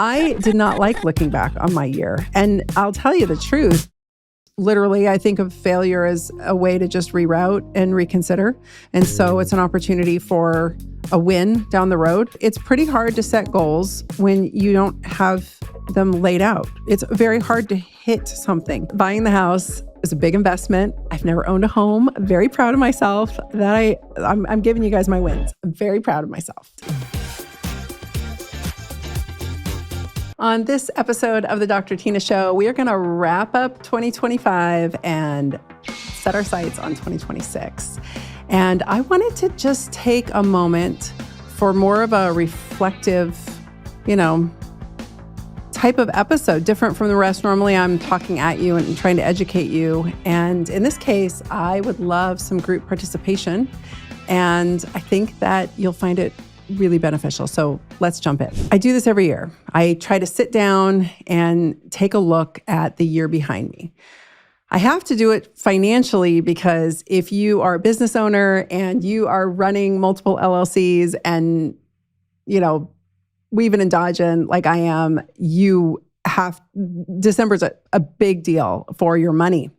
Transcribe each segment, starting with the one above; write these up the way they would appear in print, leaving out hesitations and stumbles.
I did not like looking back on my year. And I'll tell you the truth. Literally, I think of failure as a way to just reroute and reconsider. And so it's an opportunity for a win down the road. It's pretty hard to set goals when you don't have them laid out. It's very hard to hit something. Buying the house is a big investment. I've never owned a home. I'm very proud of myself that I'm giving you guys my wins. I'm very proud of myself. On this episode of the Dr. Tina Show, we are going to wrap up 2025 and set our sights on 2026. And I wanted to just take a moment for more of a reflective, type of episode, different from the rest. Normally, I'm talking at you and trying to educate you. And in this case, I would love some group participation. And I think that you'll find it really beneficial. So let's jump in. I do this every year. I try to sit down and take a look at the year behind me. I have to do it financially because if you are a business owner and you are running multiple LLCs and, weaving and dodging like I am, December's a big deal for your money,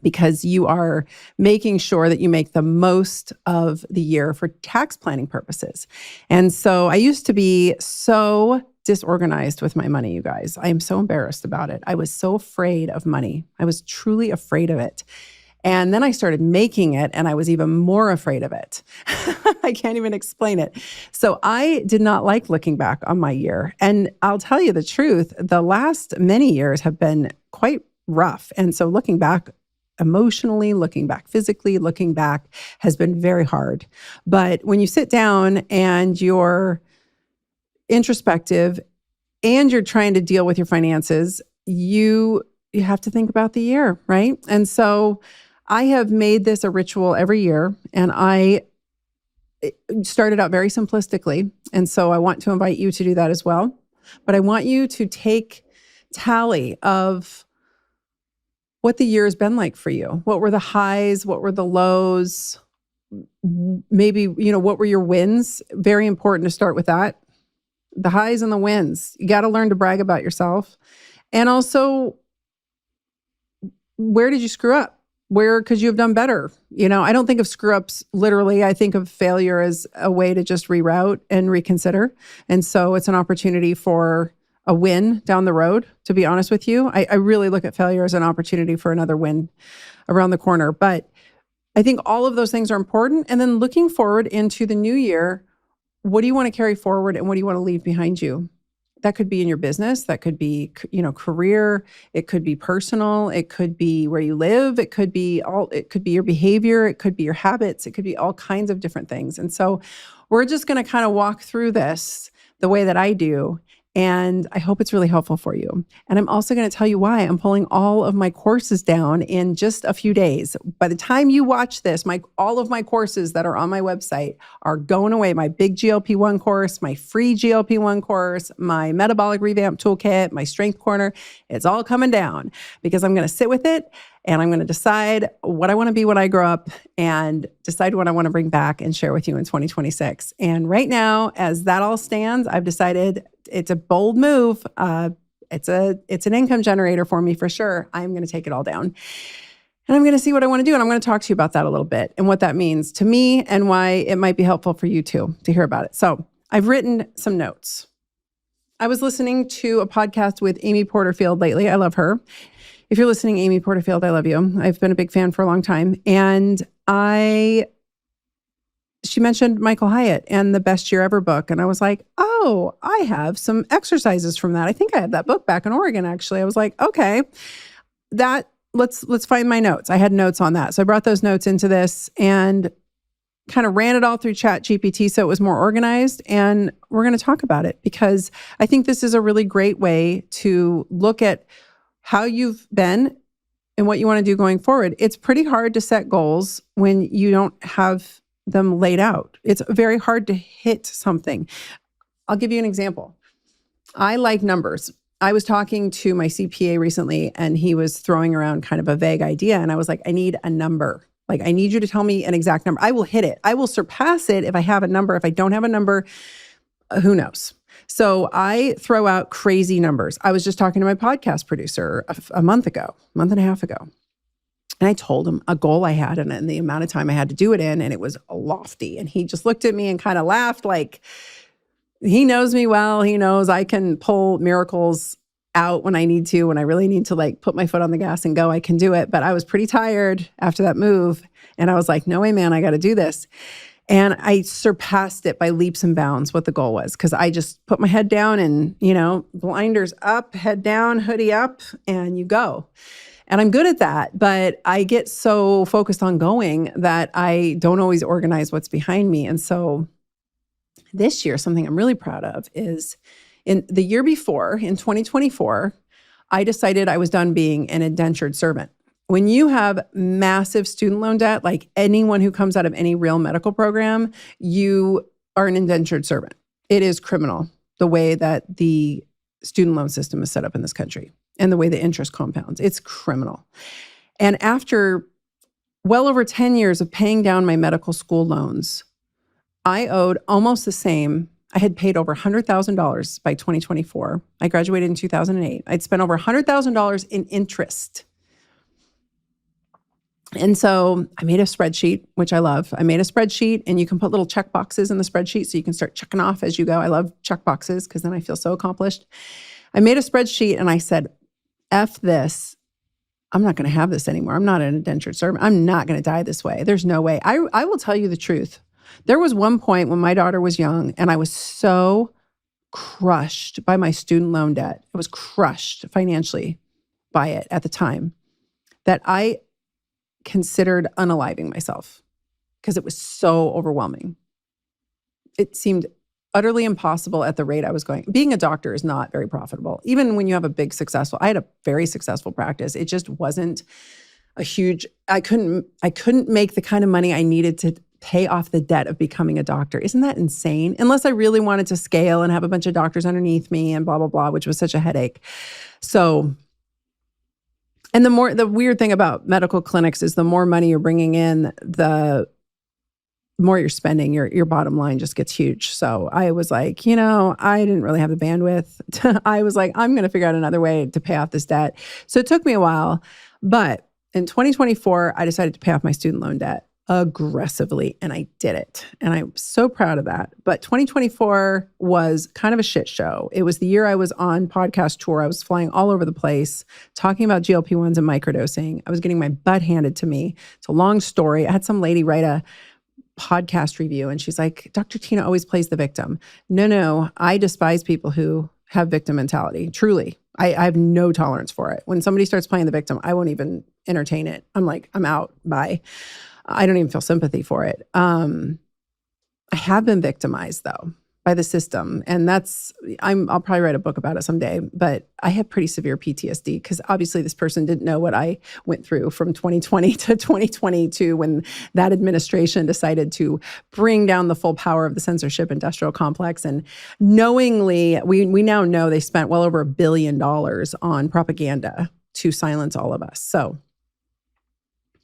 because you are making sure that you make the most of the year for tax planning purposes. And so I used to be so disorganized with my money, you guys. I am so embarrassed about it. I was so afraid of money. I was truly afraid of it. And then I started making it, and I was even more afraid of it. I can't even explain it. So I did not like looking back on my year. And I'll tell you the truth, the last many years have been quite rough. And so looking back emotionally, looking back physically, looking back has been very hard. But when you sit down and you're introspective and you're trying to deal with your finances, you have to think about the year, right? And so I have made this a ritual every year, and I started out very simplistically. And so I want to invite you to do that as well. But I want you to take tally of what the year has been like for you. What were the highs? What were the lows? Maybe, what were your wins? Very important to start with that. The highs and the wins. You got to learn to brag about yourself. And also, where did you screw up? Where could you have done better? I don't think of screw ups literally. I think of failure as a way to just reroute and reconsider. And so it's an opportunity for a win down the road, to be honest with you. I really look at failure as an opportunity for another win around the corner. But I think all of those things are important. And then looking forward into the new year, what do you want to carry forward and what do you want to leave behind you? That could be in your business. That could be, career. It could be personal. It could be where you live. It could be your behavior. It could be your habits. It could be all kinds of different things. And so we're just going to kind of walk through this the way that I do. And I hope it's really helpful for you. And I'm also going to tell you why I'm pulling all of my courses down in just a few days. By the time you watch this, all of my courses that are on my website are going away. My big GLP-1 course, my free GLP-1 course, my metabolic revamp toolkit, my strength corner, it's all coming down because I'm going to sit with it and I'm going to decide what I want to be when I grow up and decide what I want to bring back and share with you in 2026. And right now, as that all stands, I've decided it's a bold move. It's an income generator for me for sure. I'm going to take it all down. And I'm going to see what I want to do. And I'm going to talk to you about that a little bit and what that means to me and why it might be helpful for you too to hear about it. So I've written some notes. I was listening to a podcast with Amy Porterfield lately. I love her. If you're listening, Amy Porterfield, I love you. I've been a big fan for a long time. And she mentioned Michael Hyatt and the Best Year Ever book. And I was like, oh, I have some exercises from that. I think I had that book back in Oregon, actually. I was like, okay, let's find my notes. I had notes on that. So I brought those notes into this and kind of ran it all through ChatGPT so it was more organized. And we're going to talk about it because I think this is a really great way to look at how you've been and what you want to do going forward. It's pretty hard to set goals when you don't have them laid out. It's very hard to hit something. I'll give you an example. I like numbers. I was talking to my CPA recently and he was throwing around kind of a vague idea. And I was like, I need a number. Like, I need you to tell me an exact number. I will hit it. I will surpass it if I have a number. If I don't have a number, who knows? So I throw out crazy numbers. I was just talking to my podcast producer a month and a half ago. And I told him a goal I had and the amount of time I had to do it in, and it was lofty. And he just looked at me and kind of laughed, like he knows me well. He knows I can pull miracles out when I need to, when I really need to like put my foot on the gas and go, I can do it. But I was pretty tired after that move. And I was like, no way, man, I got to do this. And I surpassed it by leaps and bounds what the goal was, because I just put my head down and, blinders up, head down, hoodie up, and you go. And I'm good at that, but I get so focused on going that I don't always organize what's behind me. And so this year, something I'm really proud of is in the year before, in 2024, I decided I was done being an indentured servant. When you have massive student loan debt, like anyone who comes out of any real medical program, you are an indentured servant. It is criminal, the way that the student loan system is set up in this country and the way the interest compounds. It's criminal. And after well over 10 years of paying down my medical school loans, I owed almost the same. I had paid over $100,000 by 2024. I graduated in 2008. I'd spent over $100,000 in interest. And so I made a spreadsheet, which I love. I made a spreadsheet, and you can put little check boxes in the spreadsheet so you can start checking off as you go. I love check boxes because then I feel so accomplished. I made a spreadsheet and I said, F this. I'm not going to have this anymore. I'm not an indentured servant. I'm not going to die this way. There's no way. I will tell you the truth. There was one point when my daughter was young and I was so crushed by my student loan debt. I was crushed financially by it at the time that I considered unaliving myself because it was so overwhelming. It seemed utterly impossible at the rate I was going. Being a doctor is not very profitable. Even when you have I had a very successful practice. It just wasn't a huge, I couldn't make the kind of money I needed to pay off the debt of becoming a doctor. Isn't that insane? Unless I really wanted to scale and have a bunch of doctors underneath me and blah, blah, blah, which was such a headache. So, and the weird thing about medical clinics is the more money you're bringing in, the more you're spending, your bottom line just gets huge. So I was like, I didn't really have the bandwidth. I was like, I'm going to figure out another way to pay off this debt. So it took me a while, but in 2024, I decided to pay off my student loan debt aggressively, and I did it. And I'm so proud of that. But 2024 was kind of a shit show. It was the year I was on podcast tour. I was flying all over the place, talking about GLP-1s and microdosing. I was getting my butt handed to me. It's a long story. I had some lady write a podcast review, and she's like, Dr. Tina always plays the victim. No, I despise people who have victim mentality. Truly. I have no tolerance for it. When somebody starts playing the victim, I won't even entertain it. I'm like, I'm out. Bye. I don't even feel sympathy for it. I have been victimized though by the system, and I'll probably write a book about it someday. But I have pretty severe PTSD because obviously this person didn't know what I went through from 2020 to 2022 when that administration decided to bring down the full power of the censorship industrial complex. And knowingly, we now know they spent well over $1 billion on propaganda to silence all of us. So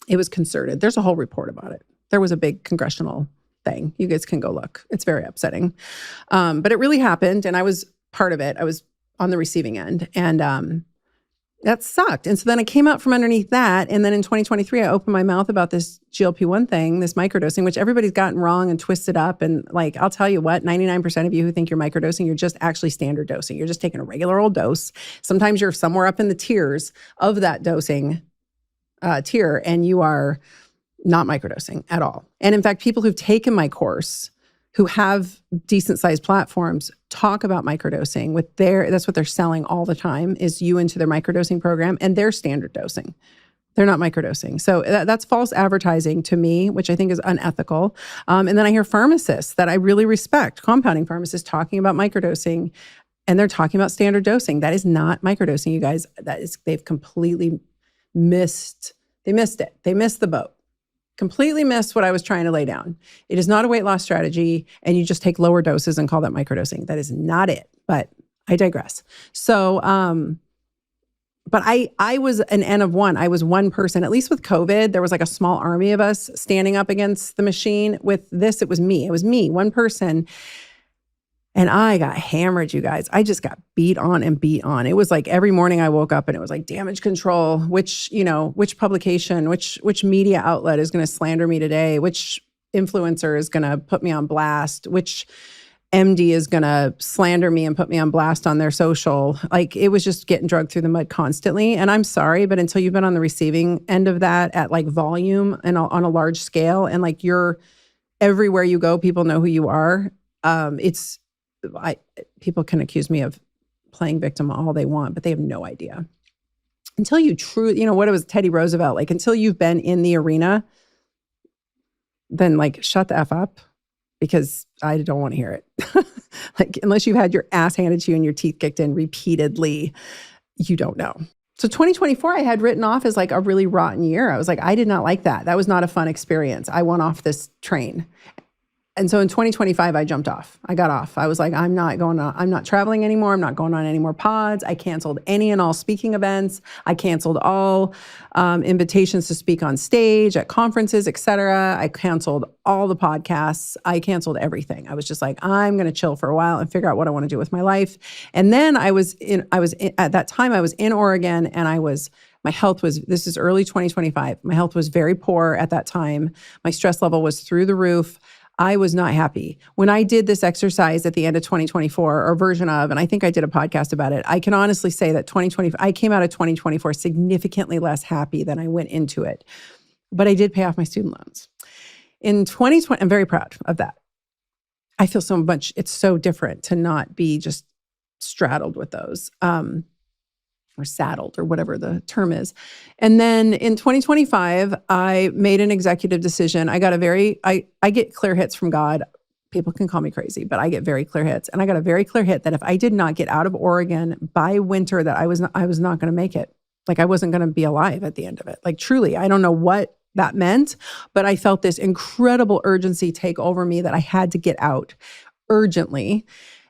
it was concerted. There's a whole report about it. There was a big congressional thing. You guys can go look. It's very upsetting. But it really happened, and I was part of it. I was on the receiving end, and that sucked. And so then I came out from underneath that, and then in 2023, I opened my mouth about this GLP-1 thing, this microdosing, which everybody's gotten wrong and twisted up. And like, I'll tell you what, 99% of you who think you're microdosing, you're just actually standard dosing. You're just taking a regular old dose. Sometimes you're somewhere up in the tiers of that dosing tier, and you are not microdosing at all. And in fact, people who've taken my course, who have decent sized platforms, talk about microdosing that's what they're selling all the time, is you into their microdosing program, and they're standard dosing. They're not microdosing. So that's false advertising to me, which I think is unethical. And then I hear pharmacists that I really respect, compounding pharmacists, talking about microdosing, and they're talking about standard dosing. That is not microdosing, you guys. They've completely missed it. They missed the boat. Completely missed what I was trying to lay down. It is not a weight loss strategy, and you just take lower doses and call that microdosing. That is not it, but I digress. So, but I was an N of one. I was one person. At least with COVID, there was like a small army of us standing up against the machine. With this, it was me. It was me, one person. And I got hammered, you guys. I just got beat on and beat on. It was like every morning I woke up and it was like damage control, which publication, which media outlet is going to slander me today, which influencer is going to put me on blast, which MD is going to slander me and put me on blast on their social. Like it was just getting dragged through the mud constantly. And I'm sorry, but until you've been on the receiving end of that at like volume and on a large scale, and like you're everywhere you go, people know who you are. People can accuse me of playing victim all they want, but they have no idea. Until you truly, what it was Teddy Roosevelt, like until you've been in the arena, then like shut the F up, because I don't want to hear it. Like unless you've had your ass handed to you and your teeth kicked in repeatedly, you don't know. So 2024 I had written off as like a really rotten year. I was like, I did not like that. That was not a fun experience. I went off this train. And so in 2025, I jumped off. I got off. I was like, I'm not traveling anymore. I'm not going on any more pods. I canceled any and all speaking events. I canceled all invitations to speak on stage at conferences, et cetera. I canceled all the podcasts. I canceled everything. I was just like, I'm going to chill for a while and figure out what I want to do with my life. And then at that time, I was in Oregon, and my health was, this is early 2025. My health was very poor at that time. My stress level was through the roof. I was not happy. When I did this exercise at the end of 2024, or version of, and I think I did a podcast about it, I can honestly say that I came out of 2024 significantly less happy than I went into it. But I did pay off my student loans. In 2020, I'm very proud of that. I feel so much, it's so different to not be just straddled with those. Or saddled, or whatever the term is. And then in 2025, I made an executive decision. I get clear hits from God. People can call me crazy, but I get very clear hits. And I got a very clear hit that if I did not get out of Oregon by winter, that I was not going to make it. Like I wasn't going to be alive at the end of it. Like truly, I don't know what that meant, but I felt this incredible urgency take over me that I had to get out urgently.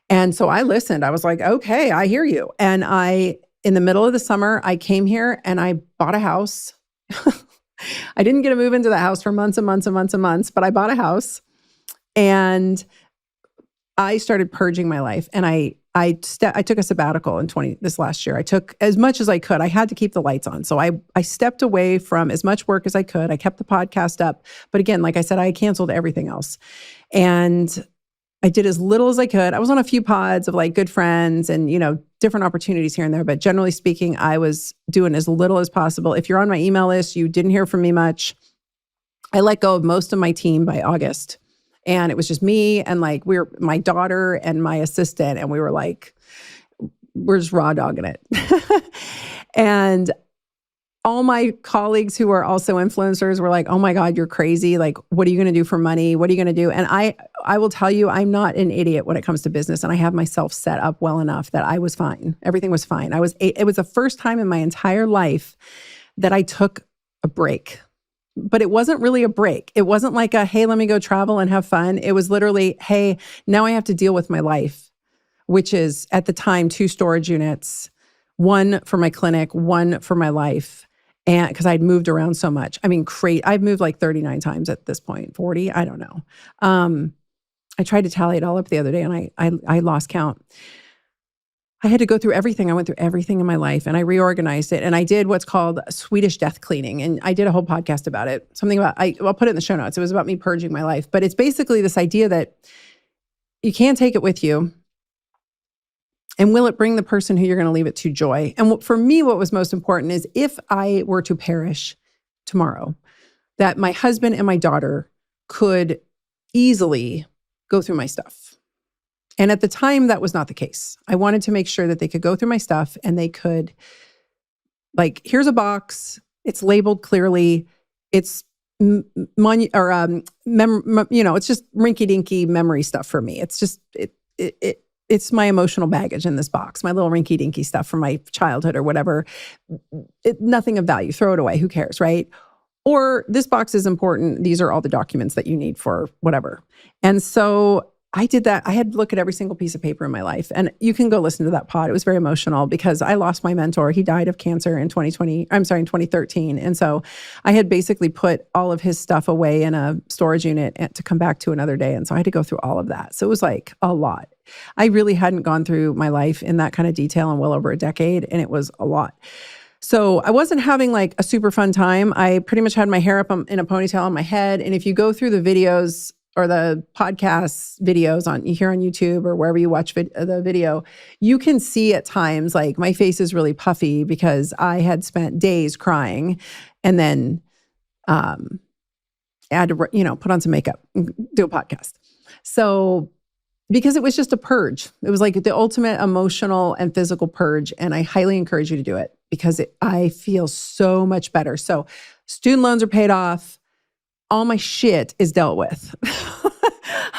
And so I listened. I was like, okay, I hear you. And in the middle of the summer, I came here and I bought a house. I didn't get to move into the house for months and months and months and months, but I bought a house and I started purging my life. And I took a sabbatical this last year. I took as much as I could. I had to keep the lights on. So I stepped away from as much work as I could. I kept the podcast up. But again, like I said, I canceled everything else. And I did as little as I could. I was on a few pods of like good friends and, different opportunities here and there. But generally speaking, I was doing as little as possible. If you're on my email list, you didn't hear from me much. I let go of most of my team by August. And it was just me and like my daughter and my assistant. And we were like, we're just raw dogging it. And all my colleagues who are also influencers were like, oh my God, you're crazy. Like, what are you going to do for money? What are you going to do? And I will tell you, I'm not an idiot when it comes to business. And I have myself set up well enough that I was fine. Everything was fine. It was the first time in my entire life that I took a break. But it wasn't really a break. It wasn't like hey, let me go travel and have fun. It was literally, hey, now I have to deal with my life, which is at the time 2 storage units, 1 for my clinic, 1 for my life. And because I'd moved around so much. I mean, I've moved like 39 times at this point, 40, I don't know. I tried to tally it all up the other day and I lost count. I had to go through everything. I went through everything in my life and I reorganized it. And I did what's called Swedish death cleaning. And I did a whole podcast about it. I'll put it in the show notes. It was about me purging my life. But it's basically this idea that you can't take it with you. And will it bring the person who you're going to leave it to joy? And for me, what was most important is if I were to perish tomorrow, that my husband and my daughter could easily go through my stuff. And at the time, that was not the case. I wanted to make sure that they could go through my stuff and they could, like, here's a box. It's labeled clearly. It's it's just rinky-dinky memory stuff for me. It's just, it's my emotional baggage in this box, my little rinky-dinky stuff from my childhood or whatever. Nothing of value. Throw it away. Who cares, right? Or this box is important. These are all the documents that you need for whatever. And so I did that. I had to look at every single piece of paper in my life. And you can go listen to that pod. It was very emotional because I lost my mentor. He died of cancer in 2013. And so I had basically put all of his stuff away in a storage unit to come back to another day. And so I had to go through all of that. So it was like a lot. I really hadn't gone through my life in that kind of detail in well over a decade, and it was a lot. So I wasn't having like a super fun time. I pretty much had my hair up in a ponytail on my head. And if you go through the videos or the podcast videos on here on YouTube or wherever you watch the video, you can see at times like my face is really puffy because I had spent days crying, and then I had to, put on some makeup and do a podcast. So because it was just a purge. It was like the ultimate emotional and physical purge. And I highly encourage you to do it because I feel so much better. So student loans are paid off. All my shit is dealt with.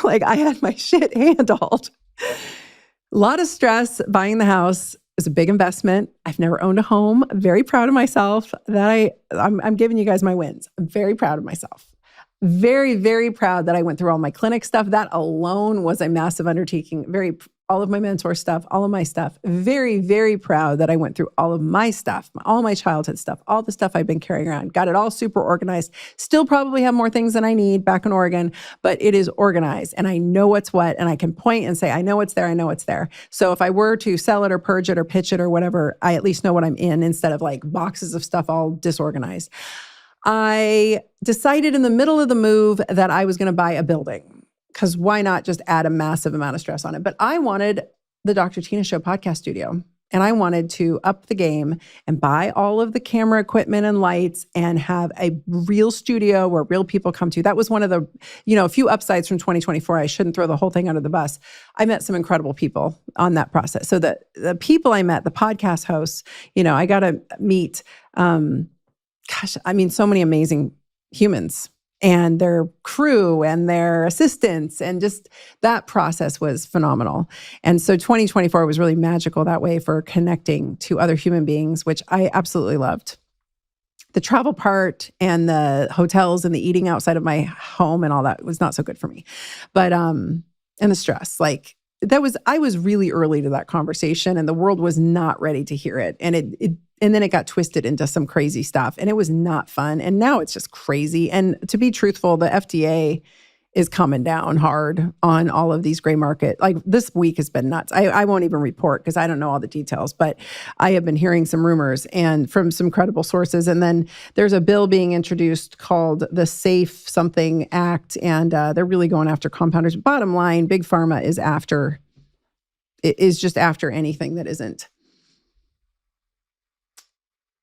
Like I had my shit handled. A lot of stress buying the house. Is a big investment. I've never owned a home. I'm very proud of myself that I'm giving you guys my wins. I'm very proud of myself. Very, very proud that I went through all my clinic stuff. That alone was a massive undertaking. All of my mentor stuff, all of my stuff. Very, very proud that I went through all of my stuff, all my childhood stuff, all the stuff I've been carrying around. Got it all super organized. Still probably have more things than I need back in Oregon, but it is organized and I know what's what, and I can point and say, I know it's there, I know it's there. So if I were to sell it or purge it or pitch it or whatever, I at least know what I'm in instead of like boxes of stuff all disorganized. I decided in the middle of the move that I was going to buy a building because why not just add a massive amount of stress on it? But I wanted the Dr. Tina Show podcast studio, and I wanted to up the game and buy all of the camera equipment and lights and have a real studio where real people come to. That was one of the, a few upsides from 2024. I shouldn't throw the whole thing under the bus. I met some incredible people on that process. So the people I met, the podcast hosts, I got to meet, so many amazing humans and their crew and their assistants, and just that process was phenomenal. And so 2024 was really magical that way for connecting to other human beings, which I absolutely loved. The travel part and the hotels and the eating outside of my home and all that was not so good for me. But, and the stress, I was really early to that conversation and the world was not ready to hear it. And then it got twisted into some crazy stuff and it was not fun. And now it's just crazy. And to be truthful, the FDA is coming down hard on all of these gray market. Like this week has been nuts. I won't even report because I don't know all the details, but I have been hearing some rumors and from some credible sources. And then there's a bill being introduced called the Safe Something Act. And they're really going after compounders. Bottom line, Big Pharma is just after anything that isn't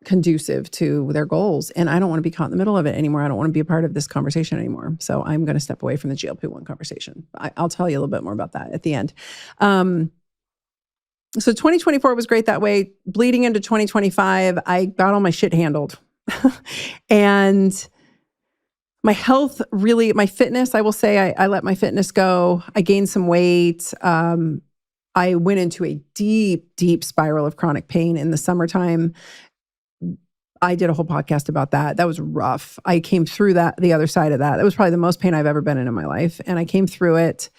conducive to their goals. And I don't want to be caught in the middle of it anymore. I don't want to be a part of this conversation anymore. So I'm going to step away from the GLP-1 conversation. I'll tell you a little bit more about that at the end. So 2024 was great that way. Bleeding into 2025, I got all my shit handled. And my health really, my fitness, I will say I let my fitness go. I gained some weight. I went into a deep, deep spiral of chronic pain in the summertime. I did a whole podcast about that. That was rough. I came through that, the other side of that. That was probably the most pain I've ever been in my life. And I came through it.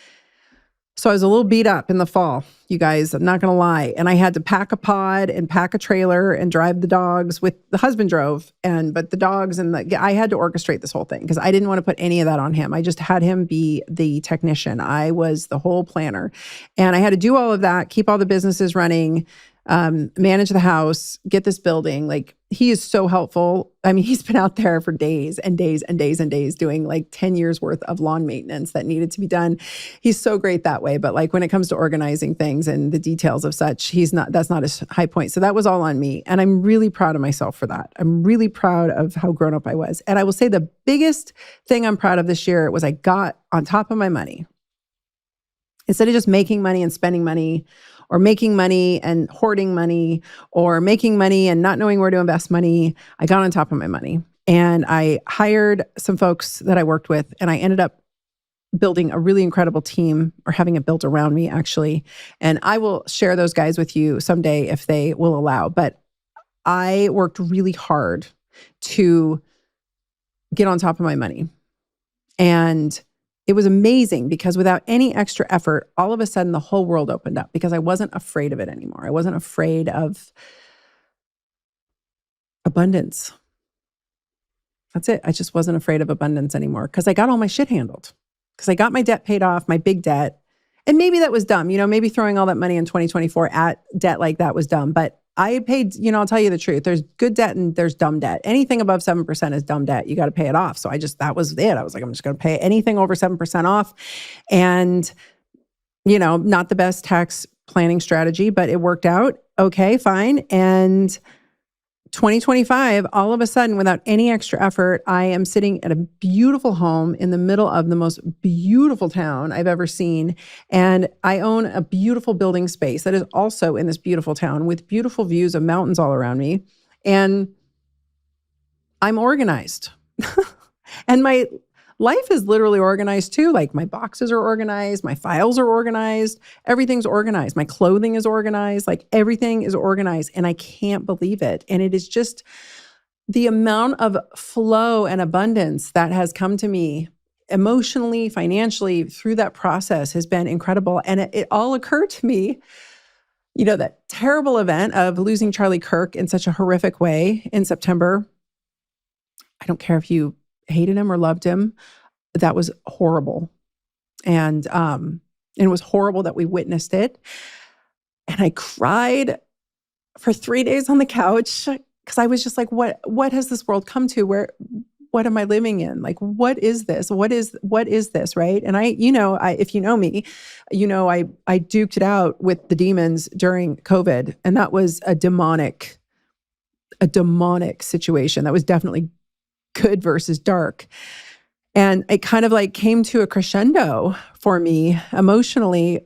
So I was a little beat up in the fall, you guys, I'm not going to lie. And I had to pack a pod and pack a trailer and drive the dogs the husband drove. But the dogs I had to orchestrate this whole thing because I didn't want to put any of that on him. I just had him be the technician. I was the whole planner. And I had to do all of that, keep all the businesses running, manage the house, get this building. Like he is so helpful. I mean, he's been out there for days and days and days and days doing like 10 years worth of lawn maintenance that needed to be done. He's so great that way. But like when it comes to organizing things and the details of such, that's not his high point. So that was all on me. And I'm really proud of myself for that. I'm really proud of how grown up I was. And I will say the biggest thing I'm proud of this year was I got on top of my money. Instead of just making money and spending money, or making money and hoarding money, or making money and not knowing where to invest money, I got on top of my money. And I hired some folks that I worked with, and I ended up building a really incredible team, or having it built around me, actually. And I will share those guys with you someday if they will allow. But I worked really hard to get on top of my money. And it was amazing because without any extra effort, all of a sudden the whole world opened up because I wasn't afraid of it anymore. I wasn't afraid of abundance. That's it. I just wasn't afraid of abundance anymore because I got all my shit handled. Because I got my debt paid off, my big debt, And maybe that was dumb. Maybe throwing all that money in 2024 at debt like that was dumb. But I paid, I'll tell you the truth. There's good debt and there's dumb debt. Anything above 7% is dumb debt. You got to pay it off. So that was it. I was like, I'm just going to pay anything over 7% off. And, not the best tax planning strategy, but it worked out. Okay, fine. And 2025, all of a sudden, without any extra effort, I am sitting at a beautiful home in the middle of the most beautiful town I've ever seen. And I own a beautiful building space that is also in this beautiful town with beautiful views of mountains all around me. And I'm organized. And my life is literally organized too. Like my boxes are organized, my files are organized, everything's organized. My clothing is organized, like everything is organized. And I can't believe it. And it is just the amount of flow and abundance that has come to me emotionally, financially through that process has been incredible. And it all occurred to me, that terrible event of losing Charlie Kirk in such a horrific way in September. I don't care if you hated him or loved him. That was horrible. And it was horrible that we witnessed it. And I cried for 3 days on the couch because I was just like, what has this world come to? What am I living in? Like, what is this? What is this? Right. And if you know me, I duked it out with the demons during COVID. And that was a demonic situation. That was definitely good versus dark. And it kind of like came to a crescendo for me emotionally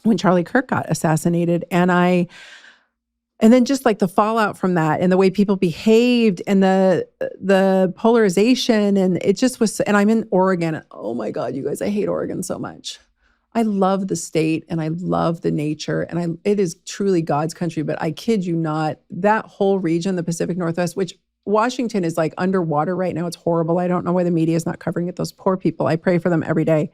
when Charlie Kirk got assassinated. And then just like the fallout from that and the way people behaved and the polarization, and it just was, and I'm in Oregon. Oh my God, you guys, I hate Oregon so much. I love the state and I love the nature and it is truly God's country, but I kid you not, that whole region, the Pacific Northwest, which Washington is like underwater right now. It's horrible. I don't know why the media is not covering it. Those poor people. I pray for them every day.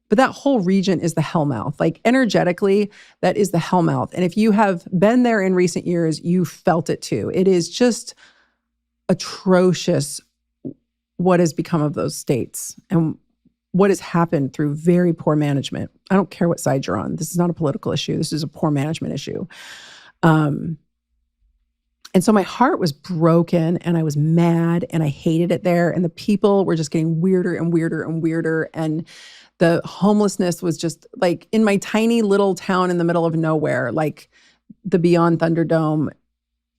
But that whole region is the hellmouth. Like energetically, that is the hellmouth. And if you have been there in recent years, you felt it too. It is just atrocious what has become of those states and what has happened through very poor management. I don't care what side you're on. This is not a political issue. This is a poor management issue. And so my heart was broken and I was mad and I hated it there. And the people were just getting weirder and weirder and weirder. And the homelessness was just like in my tiny little town in the middle of nowhere, like the Beyond Thunderdome,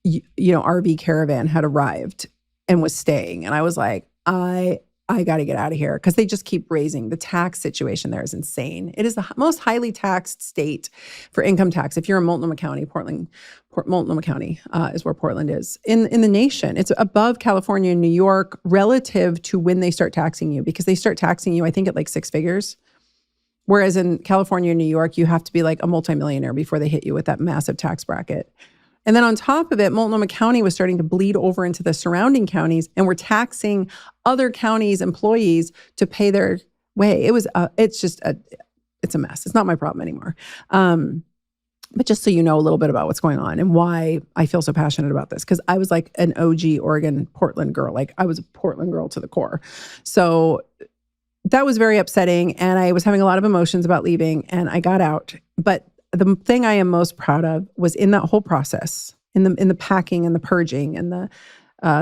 RV caravan had arrived and was staying. And I was like, I got to get out of here because they just keep raising. The tax situation there is insane. It is the most highly taxed state for income tax. If you're in Multnomah County, Multnomah County is where Portland is in the nation. It's above California and New York relative to when they start taxing you, because they start taxing you, I think, at like 6 figures. Whereas in California and New York, you have to be like a multimillionaire before they hit you with that massive tax bracket. And then on top of it, Multnomah County was starting to bleed over into the surrounding counties and were taxing other counties' employees to pay their way. It's a mess. It's not my problem anymore. But just so you know a little bit about what's going on and why I feel so passionate about this, because I was like an OG Oregon Portland girl. Like I was a Portland girl to the core. So that was very upsetting. And I was having a lot of emotions about leaving and I got out. But the thing I am most proud of was in that whole process, in the packing and the purging and the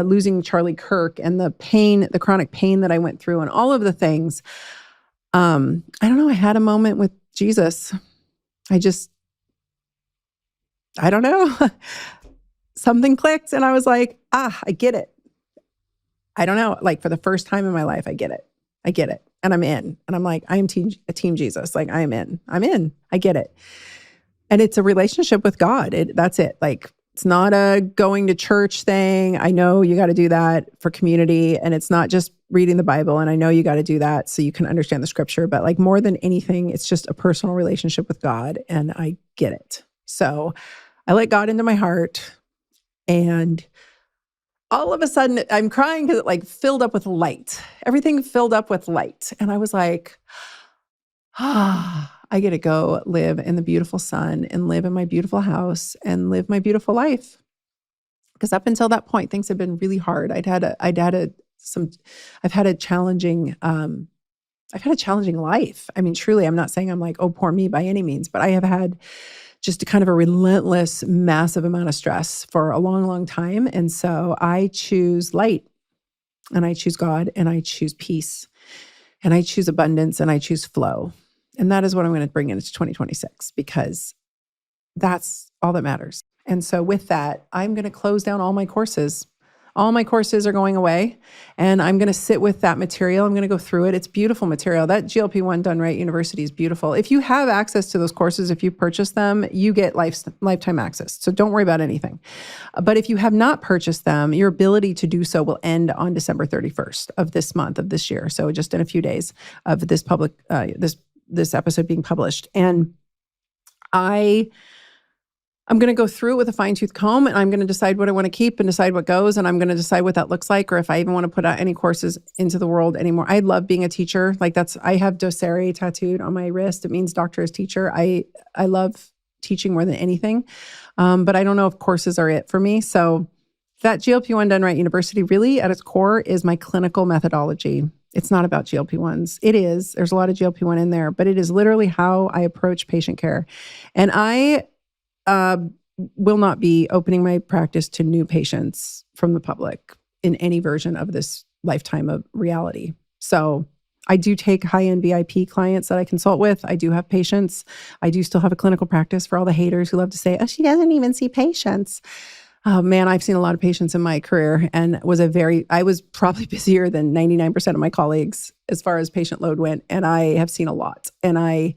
losing Charlie Kirk and the pain, the chronic pain that I went through and all of the things. I don't know. I had a moment with Jesus. I don't know. Something clicked and I was like, I get it. I don't know. Like for the first time in my life, I get it. And I'm in. And I'm like, I am team Jesus. Like I am in. I get it. And it's a relationship with God. That's it. Like it's not a going to church thing. I know you got to do that for community. And it's not just reading the Bible. And I know you got to do that so you can understand the scripture. But like more than anything, it's just a personal relationship with God. And I get it. So I let God into my heart. And all of a sudden I'm crying because it like filled up with light. Everything filled up with light. And I was like, I get to go live in the beautiful sun and live in my beautiful house and live my beautiful life. Because up until that point, things had been really hard. I've had a challenging I've had a challenging life. I mean, truly, I'm not saying I'm like, oh, poor me by any means, but I have had just a kind of a relentless, massive amount of stress for a long, long time. And so I choose light, and I choose God, and I choose peace, and I choose abundance, and I choose flow. And that is what I'm going to bring into 2026, because that's all that matters. And so with that, I'm going to close down all my courses. All my courses are going away, and I'm going to sit with that material. I'm going to go through it. It's beautiful material. That GLP-1 Done Right University is beautiful. If you have access to those courses, if you purchase them, you get lifetime access. So don't worry about anything. But if you have not purchased them, your ability to do so will end on December 31st of this month, of this year. So just in a few days of this this episode being published. And I'm going to go through it with a fine-tooth comb, and I'm going to decide what I want to keep and decide what goes, and I'm going to decide what that looks like, or if I even want to put out any courses into the world anymore. I love being a teacher. I have docere tattooed on my wrist. It means doctor as teacher. I love teaching more than anything, but I don't know if courses are it for me. So that GLP-1 Done Right University really at its core is my clinical methodology. It's not about GLP-1s. It is. There's a lot of GLP-1 in there, but it is literally how I approach patient care. And I will not be opening my practice to new patients from the public in any version of this lifetime of reality. So I do take high-end VIP clients that I consult with. I do have patients. I do still have a clinical practice for all the haters who love to say, oh, she doesn't even see patients. Oh man, I've seen a lot of patients in my career, and I was probably busier than 99% of my colleagues as far as patient load went. And I have seen a lot, and I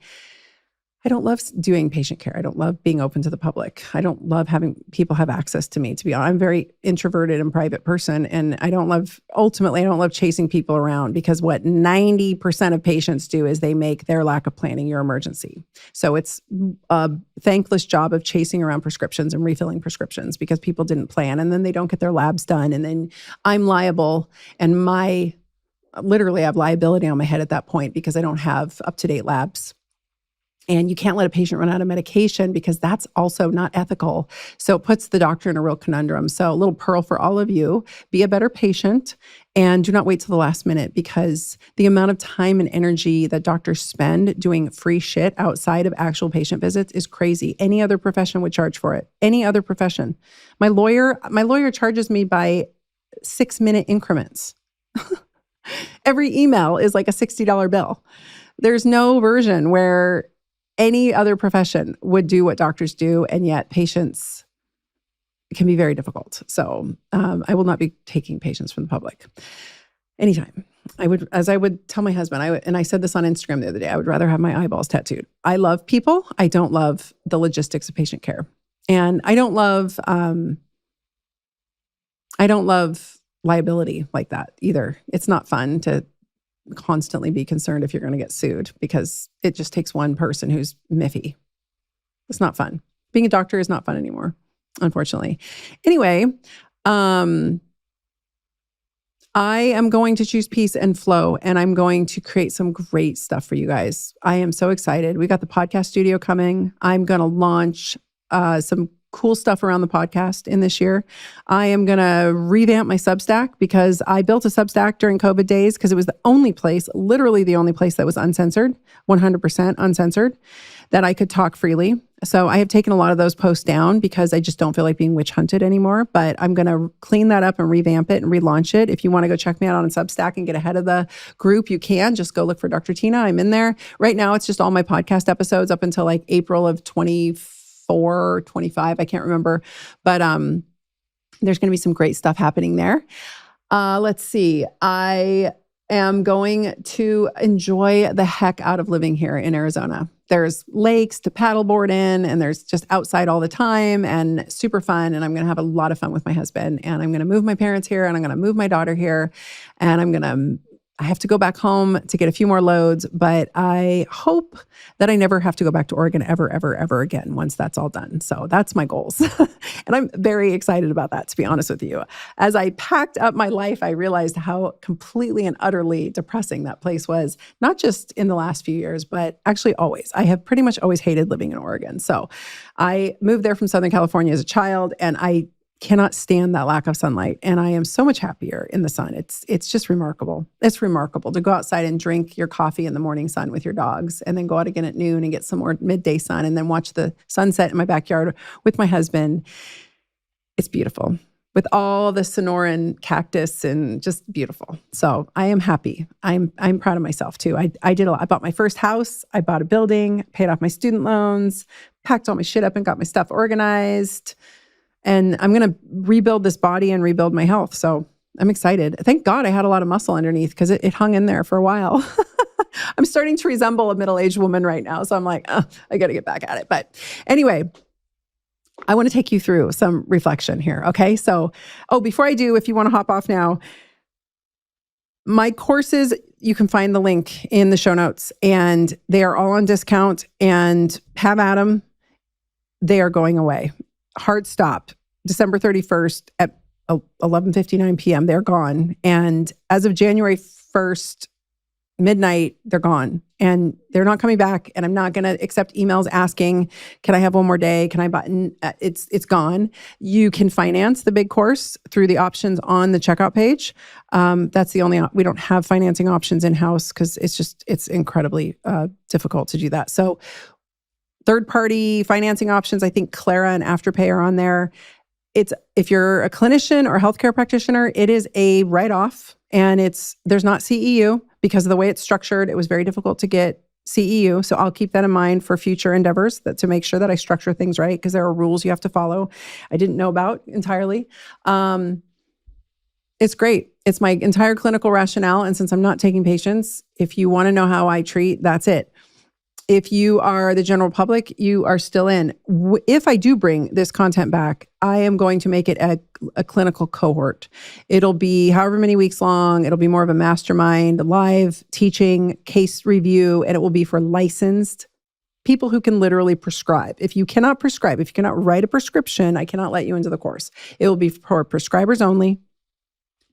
don't love doing patient care. I don't love being open to the public. I don't love having people have access to me, to be honest. I'm a very introverted and private person, and ultimately, I don't love chasing people around, because what 90% of patients do is they make their lack of planning your emergency. So it's a thankless job of chasing around prescriptions and refilling prescriptions because people didn't plan, and then they don't get their labs done, and then I'm liable, and literally I have liability on my head at that point because I don't have up-to-date labs. And you can't let a patient run out of medication, because that's also not ethical. So it puts the doctor in a real conundrum. So a little pearl for all of you: be a better patient, and do not wait till the last minute, because the amount of time and energy that doctors spend doing free shit outside of actual patient visits is crazy. Any other profession would charge for it. Any other profession. My lawyer charges me by 6-minute increments. Every email is like a $60 bill. There's no version where any other profession would do what doctors do, and yet patients can be very difficult. So I will not be taking patients from the public anytime. As I would tell my husband, and I said this on Instagram the other day, I would rather have my eyeballs tattooed. I love people. I don't love the logistics of patient care, and I don't love liability like that either. It's not fun to constantly be concerned if you're going to get sued, because it just takes one person who's miffy. It's not fun. Being a doctor is not fun anymore, unfortunately. Anyway, I am going to choose peace and flow, and I'm going to create some great stuff for you guys. I am so excited. We got the podcast studio coming. I'm going to launch some cool stuff around the podcast in this year. I am going to revamp my Substack, because I built a Substack during COVID days because it was the only place, literally the only place that was uncensored, 100% uncensored, that I could talk freely. So I have taken a lot of those posts down because I just don't feel like being witch hunted anymore, but I'm going to clean that up and revamp it and relaunch it. If you want to go check me out on Substack and get ahead of the group, you can just go look for Dr. Tina. I'm in there. Right now, it's just all my podcast episodes up until like April of 24 or 25. I can't remember, but there's going to be some great stuff happening there. Let's see. I am going to enjoy the heck out of living here in Arizona. There's lakes to paddleboard in, and there's just outside all the time and super fun. And I'm going to have a lot of fun with my husband, and I'm going to move my parents here, and I'm going to move my daughter here, and I have to go back home to get a few more loads, but I hope that I never have to go back to Oregon ever, ever, ever again once that's all done. So that's my goals. And I'm very excited about that, to be honest with you. As I packed up my life, I realized how completely and utterly depressing that place was, not just in the last few years, but actually always. I have pretty much always hated living in Oregon. So I moved there from Southern California as a child, and I cannot stand that lack of sunlight. And I am so much happier in the sun. It's just remarkable. It's remarkable to go outside and drink your coffee in the morning sun with your dogs and then go out again at noon and get some more midday sun and then watch the sunset in my backyard with my husband. It's beautiful with all the Sonoran cactus and just beautiful. So I am happy. I'm proud of myself too. I did a lot. I bought my first house. I bought a building, paid off my student loans, packed all my shit up and got my stuff organized. And I'm going to rebuild this body and rebuild my health. So I'm excited. Thank God I had a lot of muscle underneath because it hung in there for a while. I'm starting to resemble a middle-aged woman right now. So I'm like, I got to get back at it. But anyway, I want to take you through some reflection here. Okay. So, before I do, if you want to hop off now, my courses, you can find the link in the show notes and they are all on discount and have at them. They are going away. Hard stop, December 31st at 11:59 p.m. They're gone. And as of January 1st, midnight, they're gone. And they're not coming back. And I'm not going to accept emails asking, can I have one more day? Can I button? It's gone. You can finance the big course through the options on the checkout page. That's the only, we don't have financing options in-house because it's incredibly difficult to do that. So third-party financing options, I think Clara and Afterpay are on there. If you're a clinician or a healthcare practitioner, it is a write-off, and there's not CEU because of the way it's structured. It was very difficult to get CEU, so I'll keep that in mind for future endeavors to make sure that I structure things right because there are rules you have to follow I didn't know about entirely. It's great. It's my entire clinical rationale, and since I'm not taking patients, if you want to know how I treat, that's it. If you are the general public, you are still in. If I do bring this content back, I am going to make it a clinical cohort. It'll be however many weeks long. It'll be more of a mastermind, live teaching, case review, and it will be for licensed people who can literally prescribe. If you cannot prescribe, if you cannot write a prescription, I cannot let you into the course. It will be for prescribers only.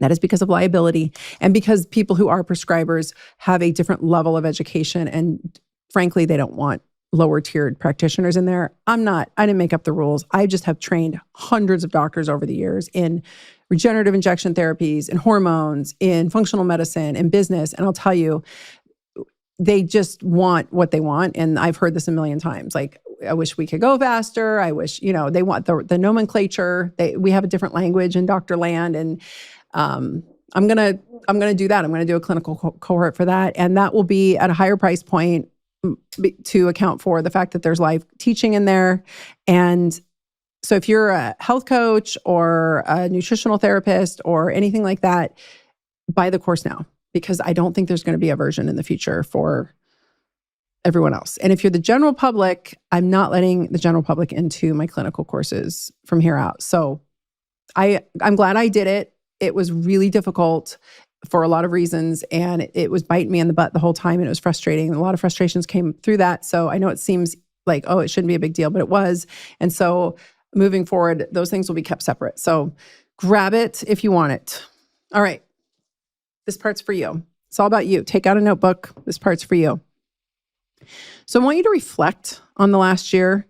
That is because of liability and because people who are prescribers have a different level of education, and frankly, they don't want lower tiered practitioners in there. I didn't make up the rules. I just have trained hundreds of doctors over the years in regenerative injection therapies, in hormones, in functional medicine, in business. And I'll tell you, they just want what they want. And I've heard this a million times. Like, I wish we could go faster. I wish, they want the nomenclature. We have a different language in Dr. Land. And I'm going to do that. I'm going to do a clinical cohort for that. And that will be at a higher price point to account for the fact that there's live teaching in there. And so if you're a health coach or a nutritional therapist or anything like that, buy the course now, because I don't think there's going to be a version in the future for everyone else. And if you're the general public, I'm not letting the general public into my clinical courses from here out. So I'm glad I did it. It was really difficult for a lot of reasons, and it was biting me in the butt the whole time, and it was frustrating. A lot of frustrations came through that. So I know it seems like, it shouldn't be a big deal, but it was. And so moving forward, those things will be kept separate. So grab it if you want it. All right. This part's for you. It's all about you. Take out a notebook. This part's for you. So I want you to reflect on the last year.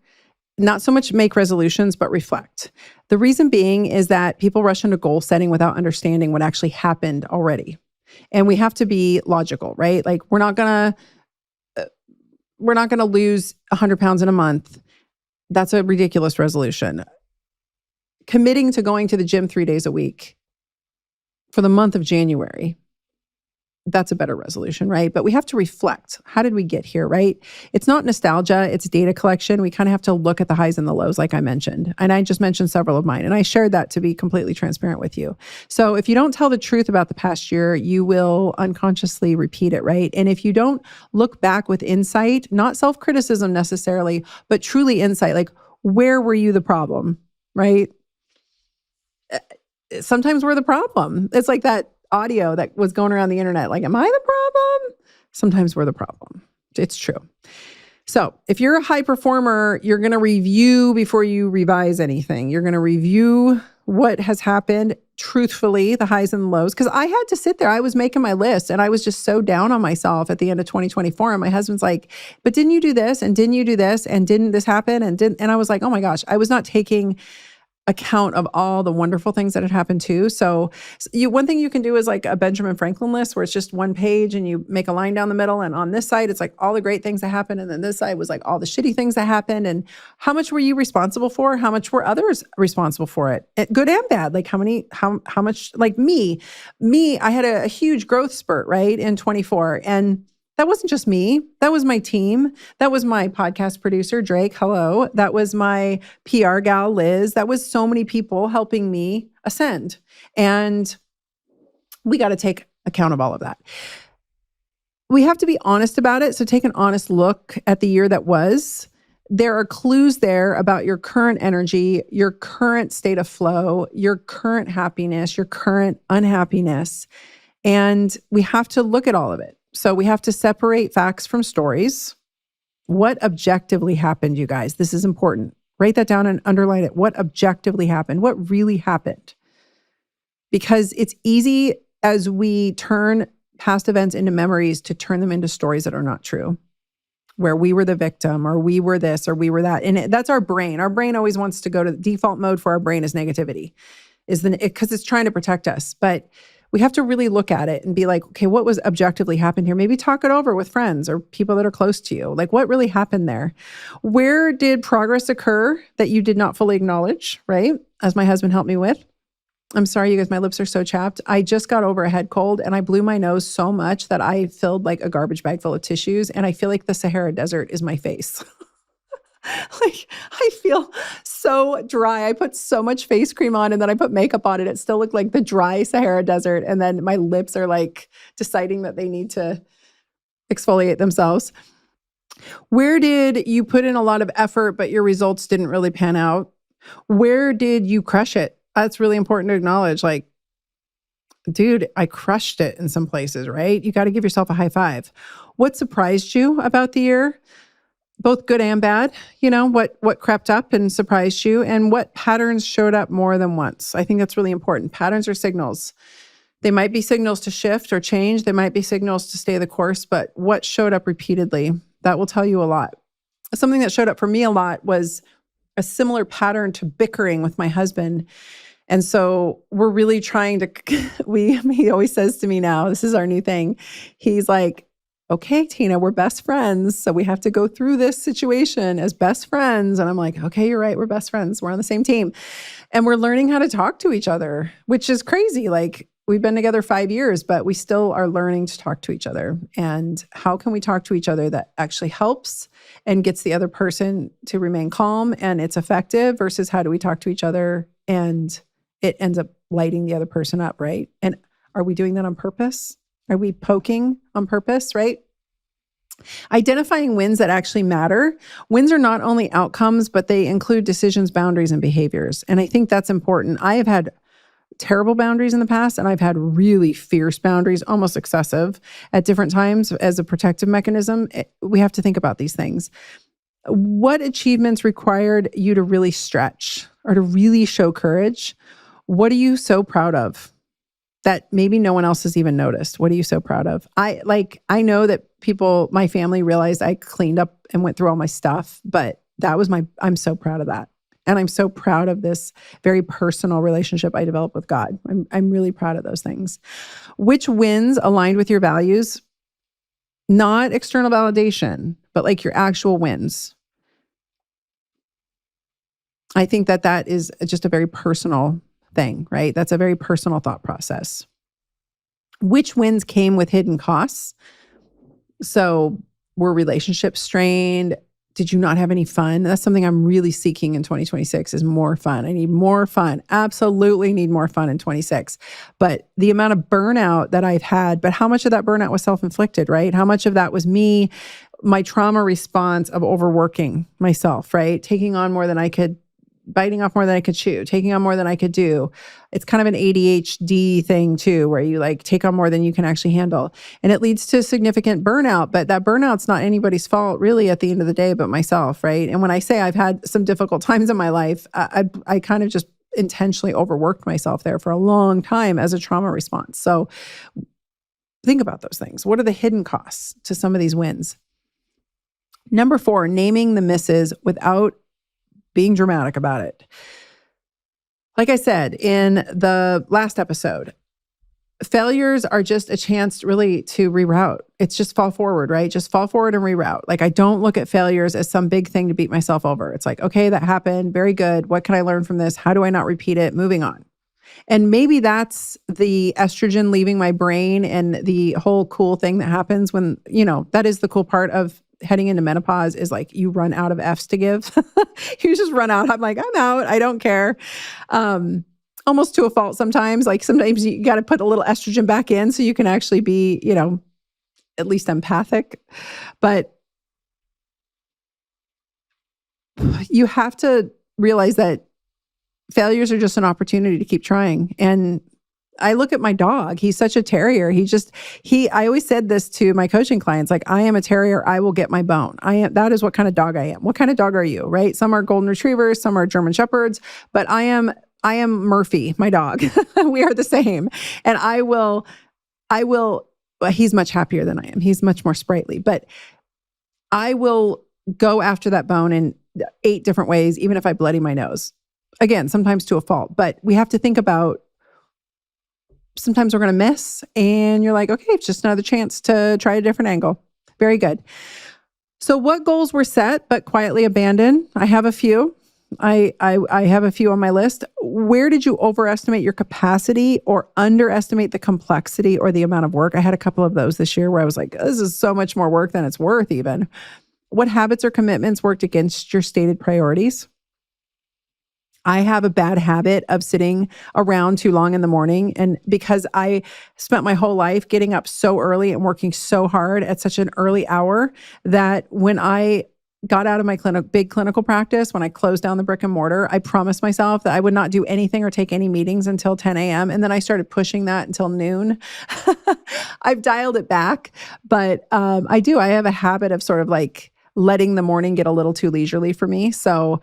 Not so much make resolutions, but reflect. The reason being is that people rush into goal setting without understanding what actually happened already. And we have to be logical, right? Like, we're not gonna lose 100 pounds in a month. That's a ridiculous resolution. Committing to going to the gym 3 days a week for the month of January, that's a better resolution, right? But we have to reflect. How did we get here, right? It's not nostalgia, it's data collection. We kind of have to look at the highs and the lows, like I mentioned. And I just mentioned several of mine, and I shared that to be completely transparent with you. So if you don't tell the truth about the past year, you will unconsciously repeat it, right? And if you don't look back with insight, not self-criticism necessarily, but truly insight, like, where were you the problem, right? Sometimes we're the problem. It's like that audio that was going around the internet. Like, am I the problem? Sometimes we're the problem. It's true. So if you're a high performer, you're going to review before you revise anything. You're going to review what has happened truthfully, the highs and the lows. Because I had to sit there. I was making my list, and I was just so down on myself at the end of 2024. And my husband's like, but didn't you do this? And didn't you do this? And didn't this happen? And I was like, oh my gosh, I was not taking account of all the wonderful things that had happened too. So one thing you can do is like a Benjamin Franklin list where it's just one page and you make a line down the middle. And on this side, it's like all the great things that happened. And then this side was like all the shitty things that happened. And how much were you responsible for? How much were others responsible for it? Good and bad. Like how much, like me, I had a huge growth spurt, right? In 24. And that wasn't just me. That was my team. That was my podcast producer, Drake. Hello. That was my PR gal, Liz. That was so many people helping me ascend. And we got to take account of all of that. We have to be honest about it. So take an honest look at the year that was. There are clues there about your current energy, your current state of flow, your current happiness, your current unhappiness. And we have to look at all of it. So we have to separate facts from stories. What objectively happened, you guys? This is important. Write that down and underline it. What objectively happened? What really happened? Because it's easy as we turn past events into memories to turn them into stories that are not true, where we were the victim or we were this or we were that. And that's our brain. Our brain always wants to go to the default mode for our brain is negativity, because it's trying to protect us. But we have to really look at it and be like, okay, what was objectively happened here? Maybe talk it over with friends or people that are close to you. Like, what really happened there? Where did progress occur that you did not fully acknowledge, right? As my husband helped me with. I'm sorry, you guys, my lips are so chapped. I just got over a head cold and I blew my nose so much that I filled like a garbage bag full of tissues. And I feel like the Sahara Desert is my face. Like, I feel so dry. I put so much face cream on and then I put makeup on it. It still looked like the dry Sahara Desert. And then my lips are like deciding that they need to exfoliate themselves. Where did you put in a lot of effort, but your results didn't really pan out? Where did you crush it? That's really important to acknowledge. Like, dude, I crushed it in some places, right? You got to give yourself a high five. What surprised you about the year? Both good and bad, what crept up and surprised you and what patterns showed up more than once. I think that's really important. Patterns are signals. They might be signals to shift or change. They might be signals to stay the course, but what showed up repeatedly, that will tell you a lot. Something that showed up for me a lot was a similar pattern to bickering with my husband. And so we're really trying to, he always says to me now, this is our new thing. He's like, okay, Tina, we're best friends. So we have to go through this situation as best friends. And I'm like, okay, you're right. We're best friends. We're on the same team. And we're learning how to talk to each other, which is crazy. Like we've been together 5 years, but we still are learning to talk to each other. And how can we talk to each other that actually helps and gets the other person to remain calm and it's effective versus how do we talk to each other and it ends up lighting the other person up, right? And are we doing that on purpose? Are we poking on purpose, right? Identifying wins that actually matter. Wins are not only outcomes, but they include decisions, boundaries, and behaviors. And I think that's important. I have had terrible boundaries in the past, and I've had really fierce boundaries, almost excessive at different times as a protective mechanism. We have to think about these things. What achievements required you to really stretch or to really show courage? What are you so proud of that maybe no one else has even noticed? What are you so proud of? I know that people, my family realized I cleaned up and went through all my stuff, but I'm so proud of that. And I'm so proud of this very personal relationship I developed with God. I'm really proud of those things. Which wins aligned with your values? Not external validation, but like your actual wins. I think that is just a very personal thing, right? That's a very personal thought process. Which wins came with hidden costs? So were relationships strained? Did you not have any fun? That's something I'm really seeking in 2026 is more fun. I need more fun. Absolutely need more fun in 26. But the amount of burnout that I've had, but how much of that burnout was self-inflicted, right? How much of that was me, my trauma response of overworking myself, right? Taking on more than I could, biting off more than I could chew, taking on more than I could do. It's kind of an ADHD thing too, where you like take on more than you can actually handle. And it leads to significant burnout, but that burnout's not anybody's fault really at the end of the day, but myself, right? And when I say I've had some difficult times in my life, I kind of just intentionally overworked myself there for a long time as a trauma response. So think about those things. What are the hidden costs to some of these wins? Number 4, naming the misses without being dramatic about it. Like I said in the last episode, failures are just a chance really to reroute. It's just fall forward, right? Just fall forward and reroute. Like I don't look at failures as some big thing to beat myself over. It's like, okay, that happened. Very good. What can I learn from this? How do I not repeat it? Moving on. And maybe that's the estrogen leaving my brain and the whole cool thing that happens when, that is the cool part of heading into menopause is like you run out of F's to give. You just run out. I'm like, I'm out. I don't care. Almost to a fault sometimes. Like sometimes you got to put a little estrogen back in so you can actually be, at least empathic. But you have to realize that failures are just an opportunity to keep trying. And I look at my dog. He's such a terrier. I always said this to my coaching clients, like, I am a terrier. I will get my bone. That is what kind of dog I am. What kind of dog are you, right? Some are golden retrievers, some are German shepherds, but I am Murphy, my dog. We are the same. And I will, well, he's much happier than I am. He's much more sprightly, but I will go after that bone in 8 different ways, even if I bloody my nose. Again, sometimes to a fault, but we have to think about sometimes we're going to miss and you're like, okay, it's just another chance to try a different angle. Very good. So what goals were set but quietly abandoned? I have a few. I have a few on my list. Where did you overestimate your capacity or underestimate the complexity or the amount of work? I had a couple of those this year where I was like, this is so much more work than it's worth even. What habits or commitments worked against your stated priorities? I have a bad habit of sitting around too long in the morning. And because I spent my whole life getting up so early and working so hard at such an early hour that when I got out of my big clinical practice, when I closed down the brick and mortar, I promised myself that I would not do anything or take any meetings until 10 a.m. And then I started pushing that until noon. I've dialed it back, but I have a habit of sort of like letting the morning get a little too leisurely for me. So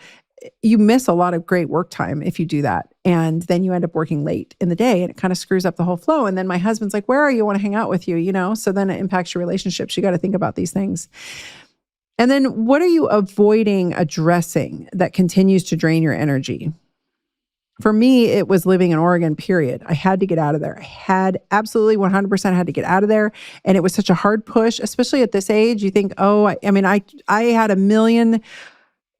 you miss a lot of great work time if you do that. And then you end up working late in the day and it kind of screws up the whole flow. And then my husband's like, where are you? I want to hang out with you, So then it impacts your relationships. You got to think about these things. And then what are you avoiding addressing that continues to drain your energy? For me, it was living in Oregon, period. I had to get out of there. I had absolutely 100% had to get out of there. And it was such a hard push, especially at this age. You think, I had a million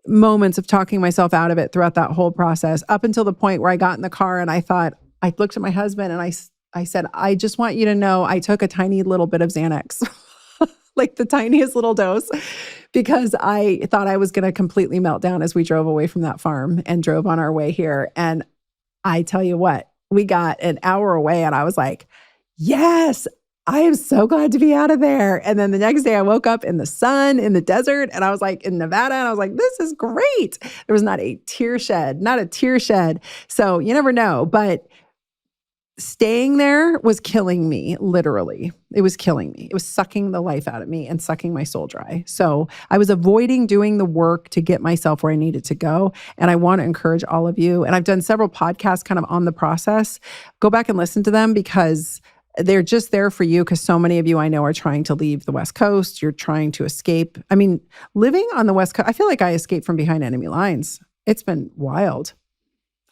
moments of talking myself out of it throughout that whole process, up until the point where I got in the car and I looked at my husband and I said, I just want you to know I took a tiny little bit of Xanax, like the tiniest little dose, because I thought I was going to completely melt down as we drove away from that farm and drove on our way here. And I tell you what, we got an hour away and I was like, yes, I am so glad to be out of there. And then the next day I woke up in the sun, in the desert, and I was like in Nevada, and I was like, this is great. There was not a tear shed. So you never know, but staying there was killing me, literally. It was killing me. It was sucking the life out of me and sucking my soul dry. So I was avoiding doing the work to get myself where I needed to go. And I want to encourage all of you, and I've done several podcasts kind of on the process. Go back and listen to them because they're just there for you, because so many of you I know are trying to leave the West Coast. You're trying to escape. I mean, living on the West Coast, I feel like I escaped from behind enemy lines. It's been wild.